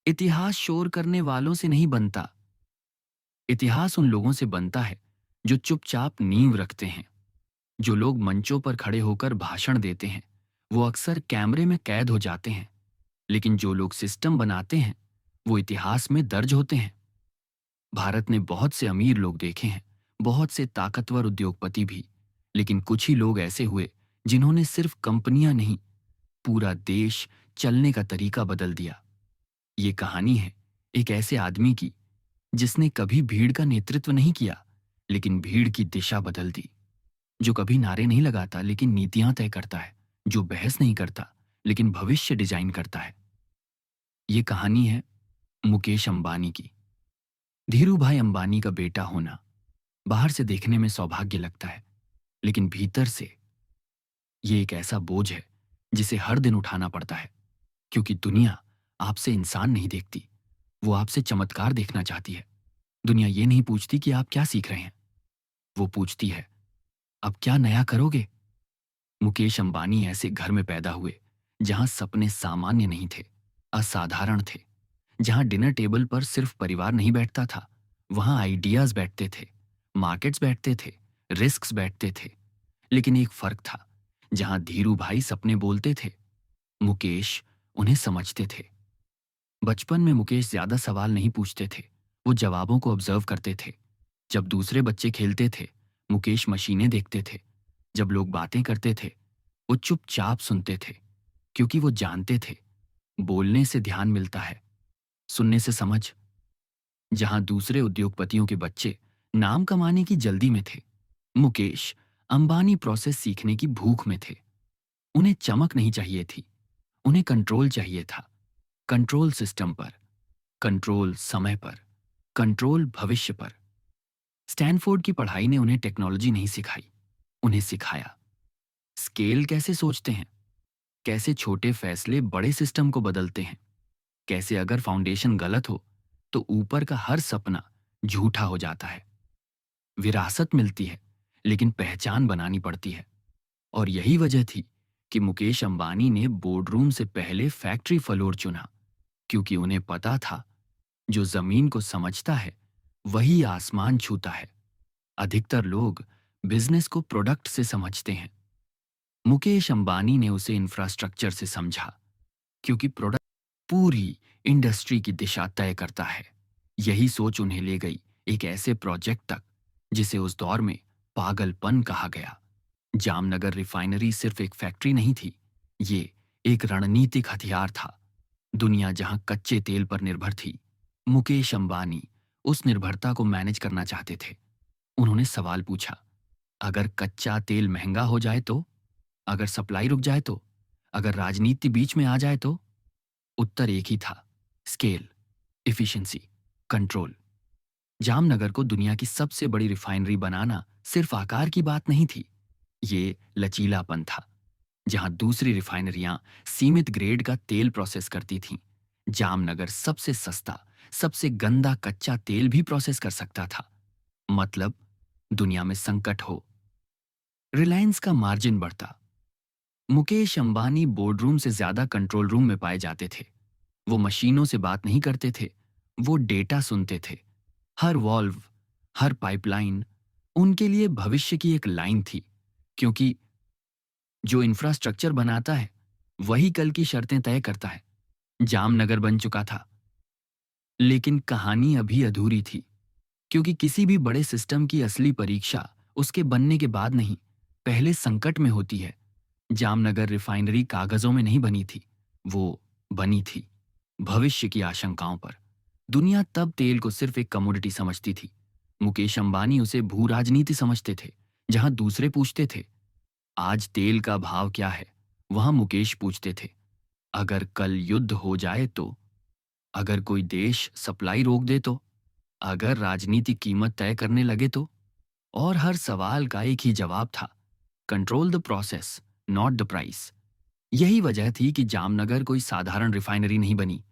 इतिहास शोर करने वालों से नहीं बनता। इतिहास उन लोगों से बनता है जो चुपचाप नींव रखते हैं। जो लोग मंचों पर खड़े होकर भाषण देते हैं वो अक्सर कैमरे में कैद हो जाते हैं, लेकिन जो लोग सिस्टम बनाते हैं वो इतिहास में दर्ज होते हैं। भारत ने बहुत से अमीर लोग देखे हैं, बहुत से ताकतवर उद्योगपति भी, लेकिन कुछ ही लोग ऐसे हुए जिन्होंने सिर्फ कंपनियां नहीं, पूरा देश चलने का तरीका बदल दिया। ये कहानी है एक ऐसे आदमी की जिसने कभी भीड़ का नेतृत्व नहीं किया, लेकिन भीड़ की दिशा बदल दी। जो कभी नारे नहीं लगाता लेकिन नीतियां तय करता है। जो बहस नहीं करता लेकिन भविष्य डिजाइन करता है। ये कहानी है मुकेश अंबानी की। धीरू भाई अंबानी का बेटा होना बाहर से देखने में सौभाग्य लगता है, लेकिन भीतर से ये एक ऐसा बोझ है जिसे हर दिन उठाना पड़ता है। क्योंकि दुनिया आपसे इंसान नहीं देखती, वो आपसे चमत्कार देखना चाहती है। दुनिया ये नहीं पूछती कि आप क्या सीख रहे हैं, वो पूछती है अब क्या नया करोगे। मुकेश अंबानी ऐसे घर में पैदा हुए जहां सपने सामान्य नहीं थे, असाधारण थे। जहां डिनर टेबल पर सिर्फ परिवार नहीं बैठता था, वहां आइडियाज बैठते थे, मार्केट्स बैठते थे, रिस्क्स बैठते थे। लेकिन एक फर्क था, जहां धीरू भाई सपने बोलते थे, मुकेश उन्हें समझते थे। बचपन में मुकेश ज्यादा सवाल नहीं पूछते थे, वो जवाबों को ऑब्जर्व करते थे। जब दूसरे बच्चे खेलते थे, मुकेश मशीनें देखते थे। जब लोग बातें करते थे, वो चुपचाप सुनते थे, क्योंकि वो जानते थे बोलने से ध्यान मिलता है, सुनने से समझ। जहां दूसरे उद्योगपतियों के बच्चे नाम कमाने की जल्दी में थे, मुकेश अंबानी प्रोसेस सीखने की भूख में थे। उन्हें चमक नहीं चाहिए थी, उन्हें कंट्रोल चाहिए था। कंट्रोल सिस्टम पर, कंट्रोल समय पर, कंट्रोल भविष्य पर। स्टैनफोर्ड की पढ़ाई ने उन्हें टेक्नोलॉजी नहीं सिखाई, उन्हें सिखाया स्केल कैसे सोचते हैं, कैसे छोटे फैसले बड़े सिस्टम को बदलते हैं, कैसे अगर फाउंडेशन गलत हो तो ऊपर का हर सपना झूठा हो जाता है। विरासत मिलती है लेकिन पहचान बनानी पड़ती है। और यही वजह थी कि मुकेश अंबानी ने बोर्डरूम से पहले फैक्ट्री फ्लोर चुना, क्योंकि उन्हें पता था जो जमीन को समझता है वही आसमान छूता है। अधिकतर लोग बिजनेस को प्रोडक्ट से समझते हैं, मुकेश अंबानी ने उसे इंफ्रास्ट्रक्चर से समझा, क्योंकि प्रोडक्ट पूरी इंडस्ट्री की दिशा तय करता है। यही सोच उन्हें ले गई एक ऐसे प्रोजेक्ट तक जिसे उस दौर में पागलपन कहा गया। जामनगर रिफाइनरी सिर्फ एक फैक्ट्री नहीं थी, ये एक रणनीतिक हथियार था। दुनिया जहां कच्चे तेल पर निर्भर थी, मुकेश अंबानी उस निर्भरता को मैनेज करना चाहते थे। उन्होंने सवाल पूछा, अगर कच्चा तेल महंगा हो जाए तो, अगर सप्लाई रुक जाए तो, अगर राजनीति बीच में आ जाए तो। उत्तर एक ही था, स्केल, इफिशिएंसी, कंट्रोल। जामनगर को दुनिया की सबसे बड़ी रिफाइनरी बनाना सिर्फ आकार की बात नहीं थी, ये लचीलापन था। जहां दूसरी रिफाइनरियां सीमित ग्रेड का तेल प्रोसेस करती थीं, जामनगर सबसे सस्ता, सबसे गंदा कच्चा तेल भी प्रोसेस कर सकता था। मतलब दुनिया में संकट हो, रिलायंस का मार्जिन बढ़ता। मुकेश अंबानी बोर्डरूम से ज्यादा कंट्रोल रूम में पाए जाते थे। वो मशीनों से बात नहीं करते थे, वो डेटा सुनते थे। हर वॉल्व, हर पाइपलाइन उनके लिए भविष्य की एक लाइन थी, क्योंकि जो इंफ्रास्ट्रक्चर बनाता है वही कल की शर्तें तय करता है। जामनगर बन चुका था, लेकिन कहानी अभी अधूरी थी, क्योंकि किसी भी बड़े सिस्टम की असली परीक्षा उसके बनने के बाद नहीं, पहले संकट में होती है। जामनगर रिफाइनरी कागजों में नहीं बनी थी, वो बनी थी भविष्य की आशंकाओं पर। दुनिया तब तेल को सिर्फ एक कमोडिटी समझती थी, मुकेश अंबानी उसे भू राजनीति समझते थे। जहां दूसरे पूछते थे आज तेल का भाव क्या है, वहां मुकेश पूछते थे अगर कल युद्ध हो जाए तो, अगर कोई देश सप्लाई रोक दे तो, अगर राजनीति कीमत तय करने लगे तो। और हर सवाल का एक ही जवाब था, control the process, not the price. यही वजह थी कि जामनगर कोई साधारण रिफाइनरी नहीं बनी,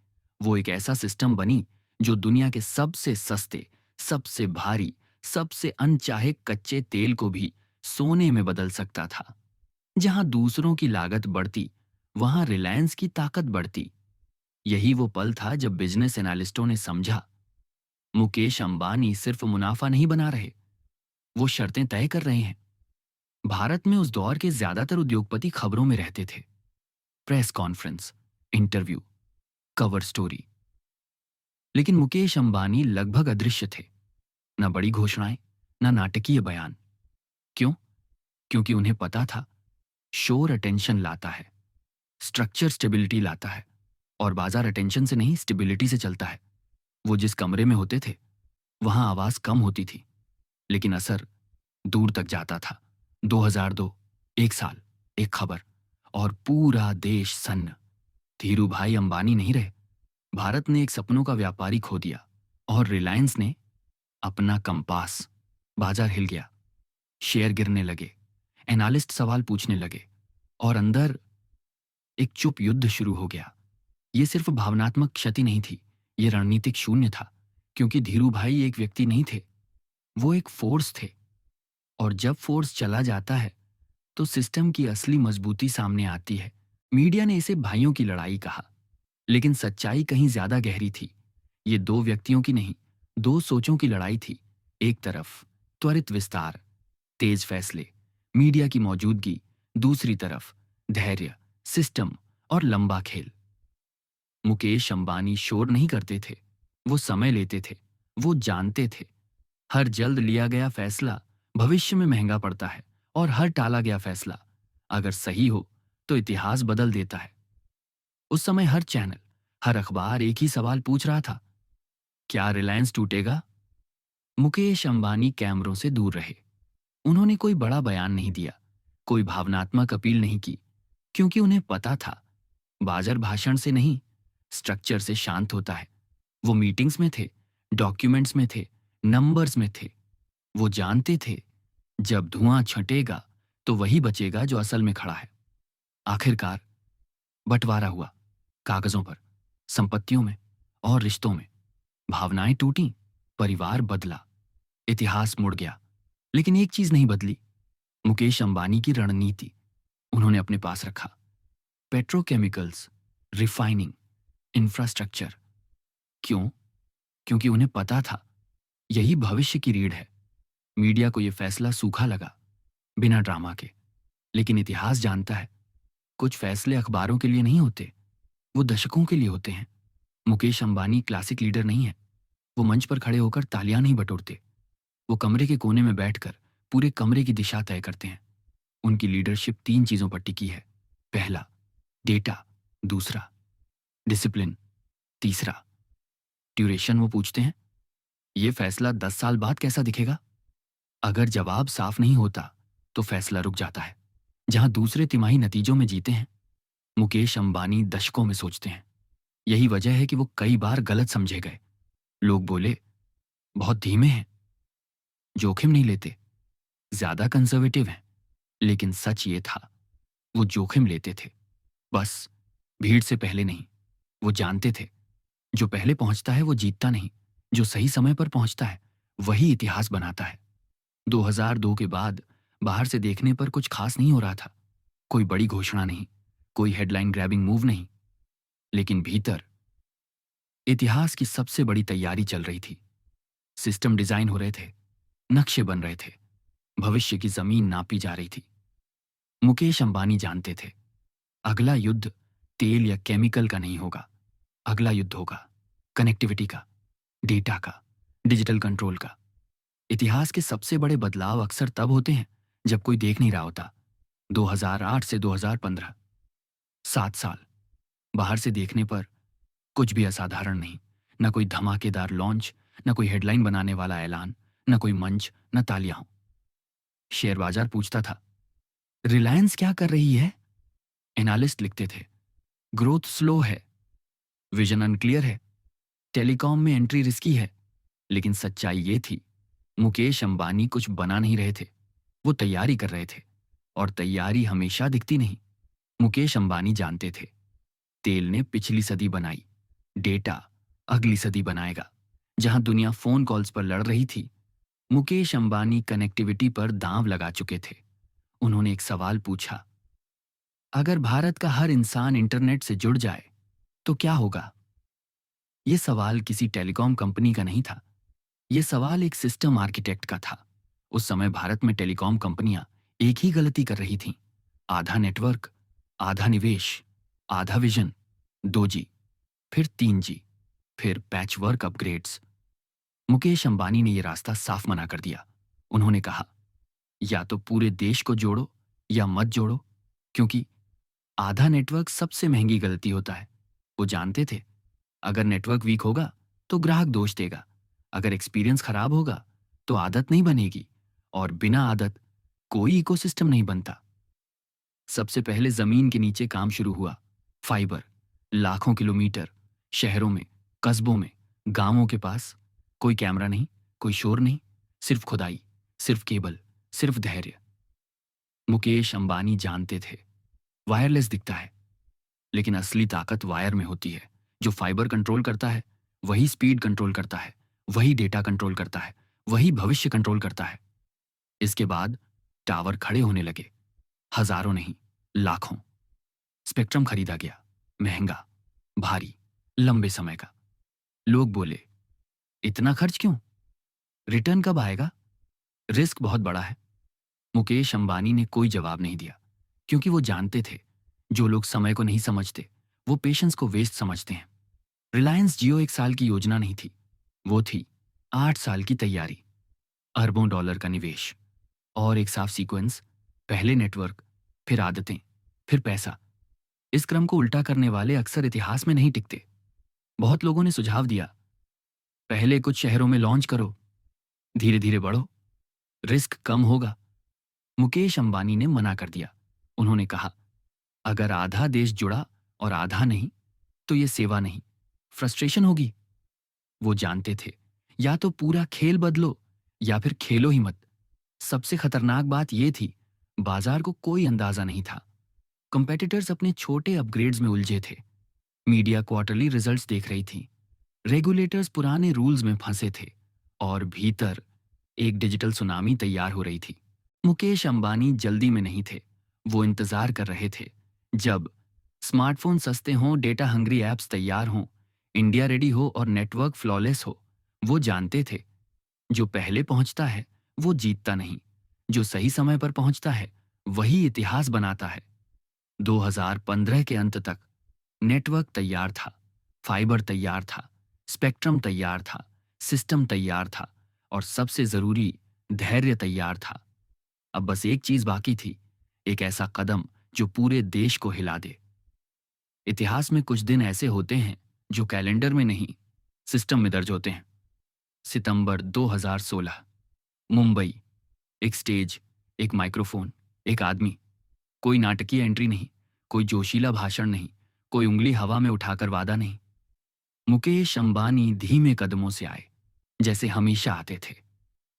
वो एक ऐसा सिस्टम बनी जो दुनिया के सबसे सस्ते, सबसे भारी, सबसे अनचाहे कच्चे तेल को भी सोने में बदल सकता था। जहां दूसरों की लागत बढ़ती, वहां रिलायंस की ताकत बढ़ती। यही वो पल था जब बिजनेस एनालिस्टों ने समझा मुकेश अंबानी सिर्फ मुनाफा नहीं बना रहे, वो शर्तें तय कर रहे हैं। भारत में उस दौर के ज्यादातर उद्योगपति खबरों में रहते थे। Press conference, interview, cover story. लेकिन मुकेश अंबानी लगभग अदृश्य थे। न बड़ी घोषणाएं, न नाटकीय बयान। क्यों? क्योंकि उन्हें पता था शोर अटेंशन लाता है, स्ट्रक्चर स्टेबिलिटी लाता है, और बाजार अटेंशन से नहीं स्टेबिलिटी से चलता है। वो जिस कमरे में होते थे वहां आवाज कम होती थी, लेकिन असर दूर तक जाता था। 2002, एक साल, एक खबर, और पूरा देश सन्न। धीरू भाई अंबानी नहीं रहे। भारत ने एक सपनों का व्यापारी खो दिया, और रिलायंस ने अपना कंपास। बाजार हिल गया, शेयर गिरने लगे, एनालिस्ट सवाल पूछने लगे, और अंदर एक चुप युद्ध शुरू हो गया। ये सिर्फ भावनात्मक क्षति नहीं थी, ये रणनीतिक शून्य था। क्योंकि धीरू भाई एक व्यक्ति नहीं थे, वो एक फोर्स थे। और जब फोर्स चला जाता है तो सिस्टम की असली मजबूती सामने आती है। मीडिया ने इसे भाइयों की लड़ाई कहा, लेकिन सच्चाई कहीं ज्यादा गहरी थी। ये दो व्यक्तियों की नहीं, दो सोचों की लड़ाई थी। एक तरफ त्वरित विस्तार, तेज फैसले, मीडिया की मौजूदगी। दूसरी तरफ धैर्य, सिस्टम और लंबा खेल। मुकेश अंबानी शोर नहीं करते थे, वो समय लेते थे। वो जानते थे हर जल्द लिया गया फैसला भविष्य में महंगा पड़ता है, और हर टाला गया फैसला अगर सही हो तो इतिहास बदल देता है। उस समय हर चैनल, हर अखबार एक ही सवाल पूछ रहा था, क्या रिलायंस टूटेगा? मुकेश अंबानी कैमरों से दूर रहे। उन्होंने कोई बड़ा बयान नहीं दिया, कोई भावनात्मक अपील नहीं की, क्योंकि उन्हें पता था बाजार भाषण से नहीं, स्ट्रक्चर से शांत होता है। वो मीटिंग्स में थे, डॉक्यूमेंट्स में थे, नंबर्स में थे। वो जानते थे जब धुआं छंटेगा तो वही बचेगा जो असल में खड़ा है। आखिरकार बंटवारा हुआ, कागजों पर, संपत्तियों में और रिश्तों में। भावनाएं टूटी, परिवार बदला, इतिहास मुड़ गया। लेकिन एक चीज नहीं बदली, मुकेश अंबानी की रणनीति। उन्होंने अपने पास रखा पेट्रोकेमिकल्स, रिफाइनिंग, इंफ्रास्ट्रक्चर। क्यों? क्योंकि उन्हें पता था यही भविष्य की रीढ़ है। मीडिया को यह फैसला सूखा लगा, बिना ड्रामा के। लेकिन इतिहास जानता है कुछ फैसले अखबारों के लिए नहीं होते, वो दशकों के लिए होते हैं। मुकेश अंबानी क्लासिक लीडर नहीं है। वो मंच पर खड़े होकर तालियां नहीं बटोरते, वो कमरे के कोने में बैठकर पूरे कमरे की दिशा तय करते हैं। उनकी लीडरशिप 3 चीजों पर टिकी है। पहला डेटा, दूसरा डिसिप्लिन, तीसरा ड्यूरेशन। वो पूछते हैं ये फैसला 10 साल बाद कैसा दिखेगा? अगर जवाब साफ नहीं होता तो फैसला रुक जाता है। जहां दूसरे तिमाही नतीजों में जीते हैं, मुकेश अंबानी दशकों में सोचते हैं। यही वजह है कि वो कई बार गलत समझे गए। लोग बोले बहुत धीमे हैं, जोखिम नहीं लेते, ज्यादा कंजर्वेटिव हैं। लेकिन सच ये था वो जोखिम लेते थे, बस भीड़ से पहले नहीं। वो जानते थे जो पहले पहुंचता है वो जीतता नहीं, जो सही समय पर पहुंचता है वही इतिहास बनाता है। 2002 के बाद बाहर से देखने पर कुछ खास नहीं हो रहा था। कोई बड़ी घोषणा नहीं, कोई हेडलाइन ग्रैबिंग मूव नहीं। लेकिन भीतर इतिहास की सबसे बड़ी तैयारी चल रही थी। सिस्टम डिजाइन हो रहे थे, नक्शे बन रहे थे, भविष्य की जमीन नापी जा रही थी। मुकेश अंबानी जानते थे अगला युद्ध तेल या केमिकल का नहीं होगा। अगला युद्ध होगा कनेक्टिविटी का, डेटा का, डिजिटल कंट्रोल का। इतिहास के सबसे बड़े बदलाव अक्सर तब होते हैं जब कोई देख नहीं रहा होता। 2008 से 2015, 7 साल। बाहर से देखने पर कुछ भी असाधारण नहीं। न कोई धमाकेदार लॉन्च, न कोई हेडलाइन बनाने वाला ऐलान, न कोई मंच, न तालियां। शेयर बाजार पूछता था रिलायंस क्या कर रही है? एनालिस्ट लिखते थे ग्रोथ स्लो है, विजन अनक्लियर है, टेलीकॉम में एंट्री रिस्की है। लेकिन सच्चाई ये थी मुकेश अंबानी कुछ बना नहीं रहे थे, वो तैयारी कर रहे थे। और तैयारी हमेशा दिखती नहीं। मुकेश अंबानी जानते थे तेल ने पिछली सदी बनाई, डेटा अगली सदी बनाएगा। जहां दुनिया फोन कॉल्स पर लड़ रही थी, मुकेश अंबानी कनेक्टिविटी पर दांव लगा चुके थे। उन्होंने एक सवाल पूछा, अगर भारत का हर इंसान इंटरनेट से जुड़ जाए तो क्या होगा? ये सवाल किसी टेलीकॉम कंपनी का नहीं था। ये सवाल एक सिस्टम आर्किटेक्ट का था। उस समय भारत में टेलीकॉम कंपनियां एक ही गलती कर रही थीं। आधा नेटवर्क, आधा निवेश, आधा विजन। 2G, फिर 3G, फिर पैचवर्क अपग्रेड्स। मुकेश अंबानी ने यह रास्ता साफ मना कर दिया। उन्होंने कहा, या तो पूरे देश को जोड़ो या मत जोड़ो, क्योंकि आधा नेटवर्क सबसे महंगी गलती होता है। वो जानते थे, अगर नेटवर्क वीक होगा तो ग्राहक दोष देगा, अगर एक्सपीरियंस खराब होगा तो आदत नहीं बनेगी, और बिना आदत कोई इकोसिस्टम नहीं बनता। सबसे पहले जमीन के नीचे काम शुरू हुआ। फाइबर, लाखों किलोमीटर, शहरों में, कस्बों में, गांवों के पास। कोई कैमरा नहीं, कोई शोर नहीं, सिर्फ खुदाई, सिर्फ केबल, सिर्फ धैर्य। मुकेश अंबानी जानते थे, वायरलेस दिखता है, लेकिन असली ताकत वायर में होती है। जो फाइबर कंट्रोल करता है वही स्पीड कंट्रोल करता है, वही डेटा कंट्रोल करता है, वही भविष्य कंट्रोल करता है। इसके बाद टावर खड़े होने लगे, हजारों नहीं, लाखों। स्पेक्ट्रम खरीदा गया, महंगा, भारी, लंबे समय का। लोग बोले, इतना खर्च क्यों? रिटर्न कब आएगा? रिस्क बहुत बड़ा है। मुकेश अंबानी ने कोई जवाब नहीं दिया, क्योंकि वो जानते थे, जो लोग समय को नहीं समझते वो पेशेंस को वेस्ट समझते हैं। रिलायंस जियो 1 साल की योजना नहीं थी, वो थी 8 साल की तैयारी। अरबों डॉलर का निवेश और एक साफ सीक्वेंस। पहले नेटवर्क, फिर आदतें, फिर पैसा। इस क्रम को उल्टा करने वाले अक्सर इतिहास में नहीं टिकते। बहुत लोगों ने सुझाव दिया, पहले कुछ शहरों में लॉन्च करो, धीरे धीरे बढ़ो, रिस्क कम होगा। मुकेश अंबानी ने मना कर दिया। उन्होंने कहा, अगर आधा देश जुड़ा और आधा नहीं तो ये सेवा नहीं, फ्रस्ट्रेशन होगी। वो जानते थे, या तो पूरा खेल बदलो या फिर खेलो ही मत। सबसे खतरनाक बात यह थी, बाजार को कोई अंदाजा नहीं था। कंपेटिटर्स अपने छोटे अपग्रेड्स में उलझे थे। मीडिया क्वार्टरली रिजल्ट्स देख रही थी, रेगुलेटर्स पुराने रूल्स में फंसे थे, और भीतर एक डिजिटल सुनामी तैयार हो रही थी। मुकेश अंबानी जल्दी में नहीं थे। वो इंतजार कर रहे थे, जब स्मार्टफोन सस्ते हों, डेटा हंग्री ऐप्स तैयार हों, इंडिया रेडी हो और नेटवर्क फ्लॉलेस हो। वो जानते थे, जो पहले पहुंचता है वो जीतता नहीं, जो सही समय पर पहुंचता है वही इतिहास बनाता है। 2015 के अंत तक नेटवर्क तैयार था, फाइबर तैयार था, स्पेक्ट्रम तैयार था, सिस्टम तैयार था, और सबसे जरूरी, धैर्य तैयार था। अब बस एक चीज बाकी थी, एक ऐसा कदम जो पूरे देश को हिला दे। इतिहास में कुछ दिन ऐसे होते हैं जो कैलेंडर में नहीं, सिस्टम में दर्ज होते हैं। सितंबर 2016, मुंबई। एक स्टेज, एक माइक्रोफोन, एक आदमी। कोई नाटकीय एंट्री नहीं, कोई जोशीला भाषण नहीं, कोई उंगली हवा में उठाकर वादा नहीं। मुकेश अंबानी धीमे कदमों से आए, जैसे हमेशा आते थे।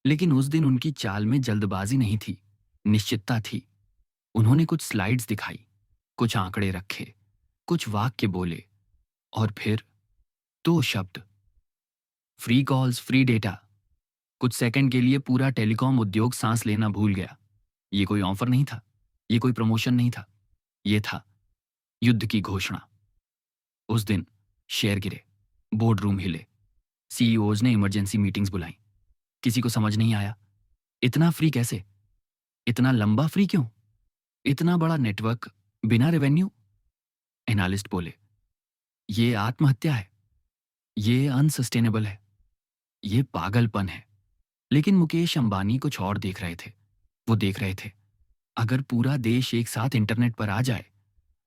लेकिन उस दिन उनकी चाल में जल्दबाजी नहीं थी, निश्चितता थी। उन्होंने कुछ स्लाइड्स दिखाई, कुछ आंकड़े रखे, कुछ वाक्य बोले, और फिर 2 शब्द, फ्री कॉल्स, फ्री डेटा। कुछ सेकंड के लिए पूरा टेलीकॉम उद्योग सांस लेना भूल गया। ये कोई ऑफर नहीं था, ये कोई प्रमोशन नहीं था, ये था युद्ध की घोषणा। उस दिन शेयर गिरे, बोर्ड रूम हिले, सीईओज ने इमरजेंसी मीटिंग्स बुलाई। किसी को समझ नहीं आया, इतना फ्री कैसे, इतना लंबा फ्री क्यों, इतना बड़ा नेटवर्क बिना रेवेन्यू। एनालिस्ट बोले, ये आत्महत्या है, ये अनसस्टेनेबल है, ये पागलपन है। लेकिन मुकेश अंबानी कुछ और देख रहे थे। वो देख रहे थे, अगर पूरा देश एक साथ इंटरनेट पर आ जाए,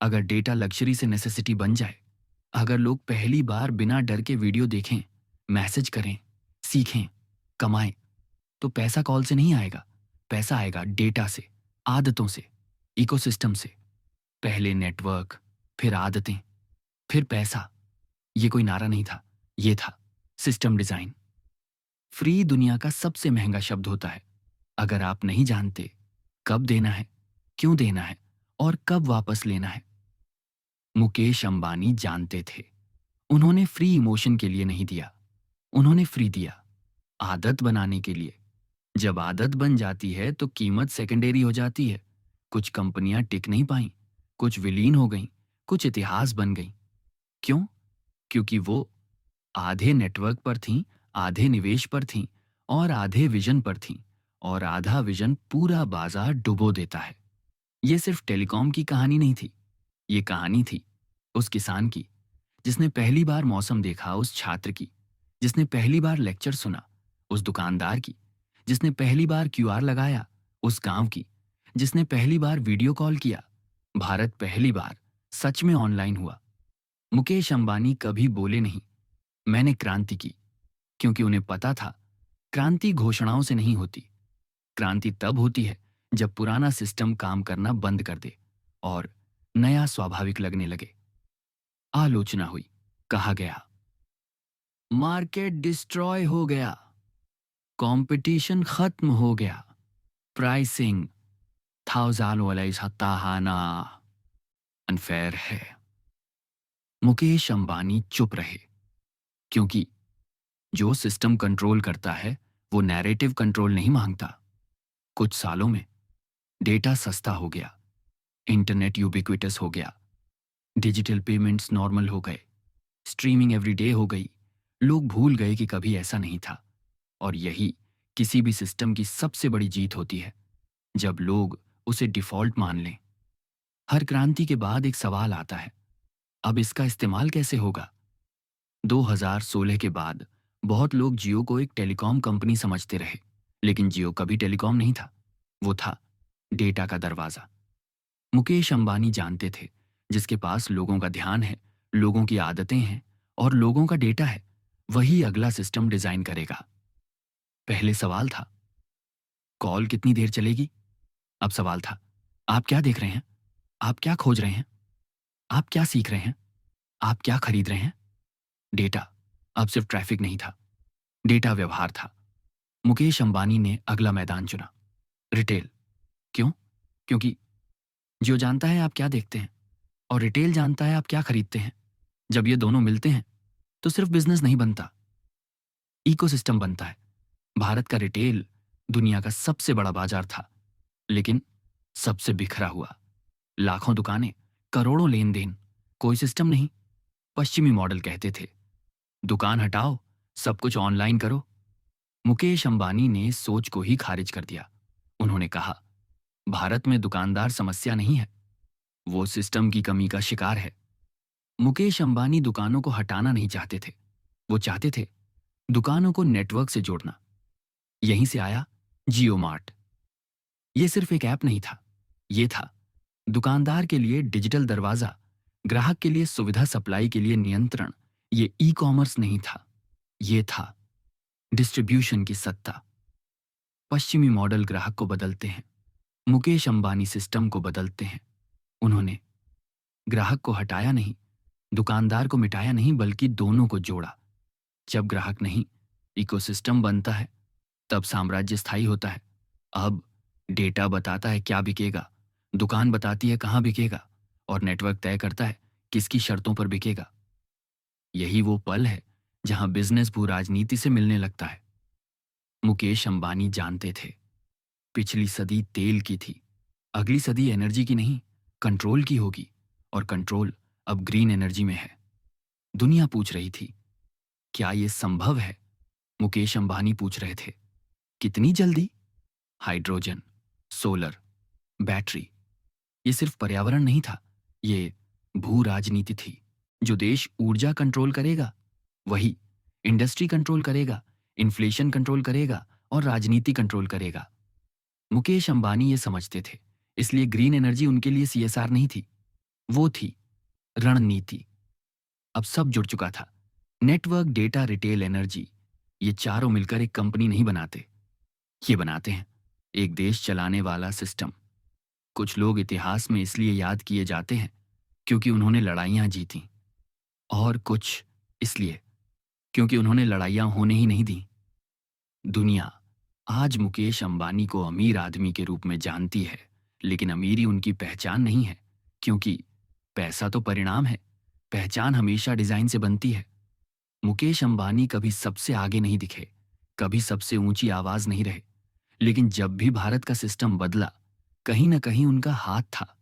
अगर डेटा लग्जरी से नेसेसिटी बन जाए, अगर लोग पहली बार बिना डर के वीडियो देखें, मैसेज करें, सीखें, कमाएं, तो पैसा कॉल से नहीं आएगा, पैसा आएगा डेटा से, आदतों से, इकोसिस्टम से। पहले नेटवर्क, फिर आदतें, फिर पैसा। ये कोई नारा नहीं था, ये था सिस्टम डिजाइन। फ्री दुनिया का सबसे महंगा शब्द होता है, अगर आप नहीं जानते कब देना है, क्यों देना है, और कब वापस लेना है। मुकेश अंबानी जानते थे। उन्होंने फ्री इमोशन के लिए नहीं दिया, उन्होंने फ्री दिया आदत बनाने के लिए। जब आदत बन जाती है तो कीमत सेकेंडरी हो जाती है। कुछ कंपनियां टिक नहीं पाईं, कुछ विलीन हो गईं, कुछ इतिहास बन गईं। क्यों? क्योंकि वो आधे नेटवर्क पर थीं, आधे निवेश पर थीं और आधे विजन पर थीं, और आधा विजन पूरा बाजार डुबो देता है। ये सिर्फ टेलीकॉम की कहानी नहीं थी, ये कहानी थी उस किसान की जिसने पहली बार मौसम देखा, उस छात्र की जिसने पहली बार लेक्चर सुना, उस दुकानदार की जिसने पहली बार क्यूआर लगाया, उस गांव की जिसने पहली बार वीडियो कॉल किया। भारत पहली बार सच में ऑनलाइन हुआ। मुकेश अंबानी कभी बोले नहीं, मैंने क्रांति की, क्योंकि उन्हें पता था क्रांति घोषणाओं से नहीं होती। क्रांति तब होती है जब पुराना सिस्टम काम करना बंद कर दे और नया स्वाभाविक लगने लगे। आलोचना हुई, कहा गया मार्केट डिस्ट्रॉय हो गया, कंपटीशन खत्म हो गया, प्राइसिंग थाउजान वाला सत्ताहाना अनफेयर है। मुकेश अंबानी चुप रहे, क्योंकि जो सिस्टम कंट्रोल करता है वो नैरेटिव कंट्रोल नहीं मांगता। कुछ सालों में डेटा सस्ता हो गया, इंटरनेट यूबिक्विटस हो गया, डिजिटल पेमेंट्स नॉर्मल हो गए, स्ट्रीमिंग एवरीडे हो गई। लोग भूल गए कि कभी ऐसा नहीं था। और यही किसी भी सिस्टम की सबसे बड़ी जीत होती है, जब लोग उसे डिफॉल्ट मान लें। हर क्रांति के बाद एक सवाल आता है, अब इसका इस्तेमाल कैसे होगा? 2016 के बाद बहुत लोग जियो को एक टेलीकॉम कंपनी समझते रहे, लेकिन जियो कभी टेलीकॉम नहीं था, वो था डेटा का दरवाजा। मुकेश अंबानी जानते थे, जिसके पास लोगों का ध्यान है, लोगों की आदतें हैं और लोगों का डेटा है, वही अगला सिस्टम डिजाइन करेगा। पहले सवाल था, कॉल कितनी देर चलेगी? अब सवाल था, आप क्या देख रहे हैं? आप क्या खोज रहे हैं? आप क्या सीख रहे हैं? आप क्या खरीद रहे हैं? डेटा अब सिर्फ ट्रैफिक नहीं था, डेटा व्यवहार था। मुकेश अंबानी ने अगला मैदान चुना, रिटेल। क्यों? क्योंकि जो जानता है आप क्या देखते हैं और रिटेल जानता है आप क्या खरीदते हैं। जब ये दोनों मिलते हैं तो सिर्फ बिजनेस नहीं बनता, इकोसिस्टम बनता है। भारत का रिटेल दुनिया का सबसे बड़ा बाजार था, लेकिन सबसे बिखरा हुआ। लाखों दुकानें, करोड़ों लेन देन, कोई सिस्टम नहीं। पश्चिमी मॉडल कहते थे, दुकान हटाओ, सब कुछ ऑनलाइन करो। मुकेश अंबानी ने इस सोच को ही खारिज कर दिया। उन्होंने कहा, भारत में दुकानदार समस्या नहीं है, वो सिस्टम की कमी का शिकार है। मुकेश अंबानी दुकानों को हटाना नहीं चाहते थे, वो चाहते थे दुकानों को नेटवर्क से जोड़ना। यहीं से आया जियो मार्ट। ये सिर्फ एक ऐप नहीं था, ये था दुकानदार के लिए डिजिटल दरवाजा, ग्राहक के लिए सुविधा, सप्लाई के लिए नियंत्रण। ये ई कॉमर्स नहीं था, ये था डिस्ट्रीब्यूशन की सत्ता। पश्चिमी मॉडल ग्राहक को बदलते हैं, मुकेश अंबानी सिस्टम को बदलते हैं। उन्होंने ग्राहक को हटाया नहीं, दुकानदार को मिटाया नहीं, बल्कि दोनों को जोड़ा। जब ग्राहक नहीं, इकोसिस्टम बनता है, तब साम्राज्य स्थायी होता है। अब डेटा बताता है क्या बिकेगा, दुकान बताती है कहाँ बिकेगा, और नेटवर्क तय करता है किसकी शर्तों पर बिकेगा। यही वो पल है जहां बिजनेस भू राजनीति से मिलने लगता है। मुकेश अंबानी जानते थे, पिछली सदी तेल की थी, अगली सदी एनर्जी की नहीं, कंट्रोल की होगी, और कंट्रोल अब ग्रीन एनर्जी में है। दुनिया पूछ रही थी, क्या यह संभव है? मुकेश अंबानी पूछ रहे थे, कितनी जल्दी? Hydrogen, solar, battery. ये सिर्फ पर्यावरण नहीं था, ये भू राजनीति थी। जो देश ऊर्जा कंट्रोल करेगा, वही इंडस्ट्री कंट्रोल करेगा, इन्फ्लेशन कंट्रोल करेगा और राजनीति कंट्रोल करेगा। मुकेश अंबानी ये समझते थे, इसलिए ग्रीन एनर्जी उनके लिए सीएसआर नहीं थी, वो थी रणनीति। अब सब जुड़ चुका था, नेटवर्क, डेटा, रिटेल, एनर्जी। ये चारों मिलकर एक कंपनी नहीं बनाते, ये बनाते हैं एक देश चलाने वाला सिस्टम। कुछ लोग इतिहास में इसलिए याद किए जाते हैं क्योंकि उन्होंने लड़ाइयां जीती, और कुछ इसलिए क्योंकि उन्होंने लड़ाइयां होने ही नहीं दी। दुनिया आज मुकेश अंबानी को अमीर आदमी के रूप में जानती है, लेकिन अमीरी उनकी पहचान नहीं है, क्योंकि पैसा तो परिणाम है, पहचान हमेशा डिजाइन से बनती है। मुकेश अंबानी कभी सबसे आगे नहीं दिखे, कभी सबसे ऊंची आवाज नहीं रहे, लेकिन जब भी भारत का सिस्टम बदला, कहीं ना कहीं उनका हाथ था।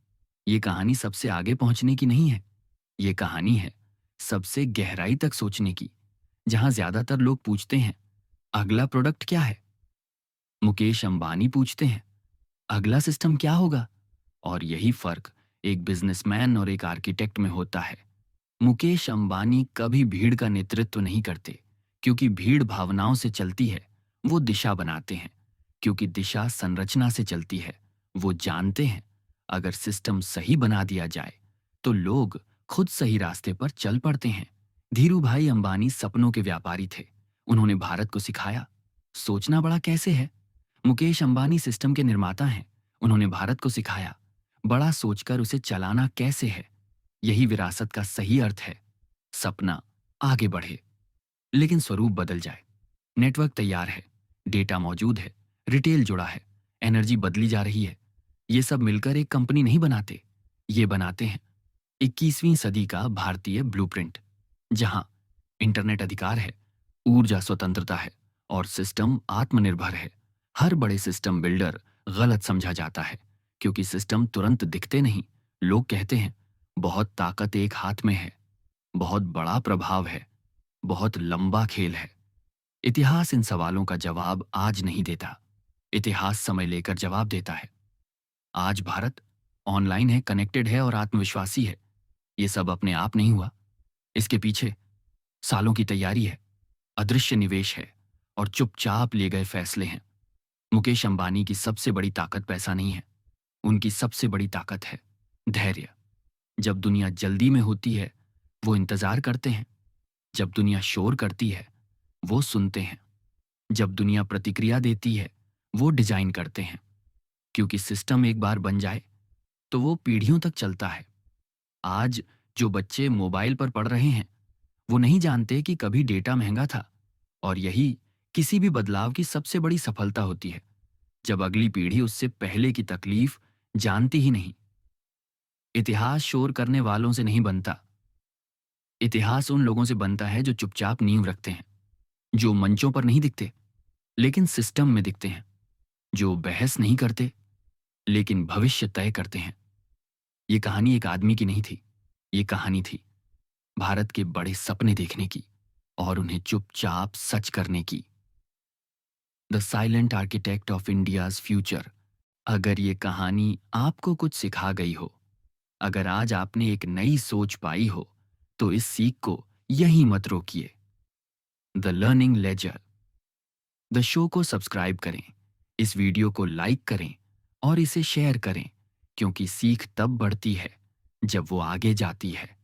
ये कहानी सबसे आगे पहुंचने की नहीं है, ये कहानी है सबसे गहराई तक सोचने की। जहां ज्यादातर लोग पूछते हैं अगला प्रोडक्ट क्या है, मुकेश अंबानी पूछते हैं अगला सिस्टम क्या होगा। और यही फर्क एक बिजनेसमैन और एक आर्किटेक्ट में होता है। मुकेश अंबानी कभी भीड़ का नेतृत्व नहीं करते, क्योंकि भीड़ भावनाओं से चलती है। वो दिशा बनाते हैं, क्योंकि दिशा संरचना से चलती है। वो जानते हैं अगर सिस्टम सही बना दिया जाए तो लोग खुद सही रास्ते पर चल पड़ते हैं। धीरू भाई अंबानी सपनों के व्यापारी थे। उन्होंने भारत को सिखाया सोचना बड़ा कैसे है। मुकेश अंबानी सिस्टम के निर्माता हैं। उन्होंने भारत को सिखाया बड़ा सोचकर उसे चलाना कैसे है। यही विरासत का सही अर्थ है। सपना आगे बढ़े, लेकिन स्वरूप बदल जाए। नेटवर्क तैयार है, डेटा मौजूद है, रिटेल जुड़ा है, एनर्जी बदली जा रही है। ये सब मिलकर एक कंपनी नहीं बनाते। ये बनाते हैं 21वीं सदी का भारतीय ब्लूप्रिंट, जहां इंटरनेट अधिकार है, ऊर्जा स्वतंत्रता है और सिस्टम आत्मनिर्भर है। हर बड़े सिस्टम बिल्डर गलत समझा जाता है, क्योंकि सिस्टम तुरंत दिखते नहीं। लोग कहते हैं बहुत ताकत एक हाथ में है, बहुत बड़ा प्रभाव है, बहुत लंबा खेल है। इतिहास इन सवालों का जवाब आज नहीं देता। इतिहास समय लेकर जवाब देता है। आज भारत ऑनलाइन है, कनेक्टेड है और आत्मविश्वासी है। ये सब अपने आप नहीं हुआ। इसके पीछे सालों की तैयारी है, अदृश्य निवेश है और चुपचाप लिए गए फैसले हैं। मुकेश अंबानी की सबसे बड़ी ताकत पैसा नहीं है, उनकी सबसे बड़ी ताकत है धैर्य। जब दुनिया जल्दी में होती है वो इंतजार करते हैं। जब दुनिया शोर करती है वो सुनते हैं। जब दुनिया प्रतिक्रिया देती है वो डिजाइन करते हैं। क्योंकि सिस्टम एक बार बन जाए तो वो पीढ़ियों तक चलता है। आज जो बच्चे मोबाइल पर पढ़ रहे हैं वो नहीं जानते कि कभी डेटा महंगा था। और यही किसी भी बदलाव की सबसे बड़ी सफलता होती है, जब अगली पीढ़ी उससे पहले की तकलीफ जानती ही नहीं। इतिहास शोर करने वालों से नहीं बनता। इतिहास उन लोगों से बनता है जो चुपचाप नींव रखते हैं, जो मंचों पर नहीं दिखते लेकिन सिस्टम में दिखते हैं, जो बहस नहीं करते लेकिन भविष्य तय करते हैं। ये कहानी एक आदमी की नहीं थी, ये कहानी थी भारत के बड़े सपने देखने की और उन्हें चुपचाप सच करने की। The silent architect of India's future. अगर ये कहानी आपको कुछ सिखा गई हो, अगर आज आपने एक नई सोच पाई हो, तो इस सीख को यहीं मत रोकिए। The learning ledger. The show को सब्सक्राइब करें, इस वीडियो को लाइक करें और इसे शेयर करें, क्योंकि सीख तब बढ़ती है जब वो आगे जाती है।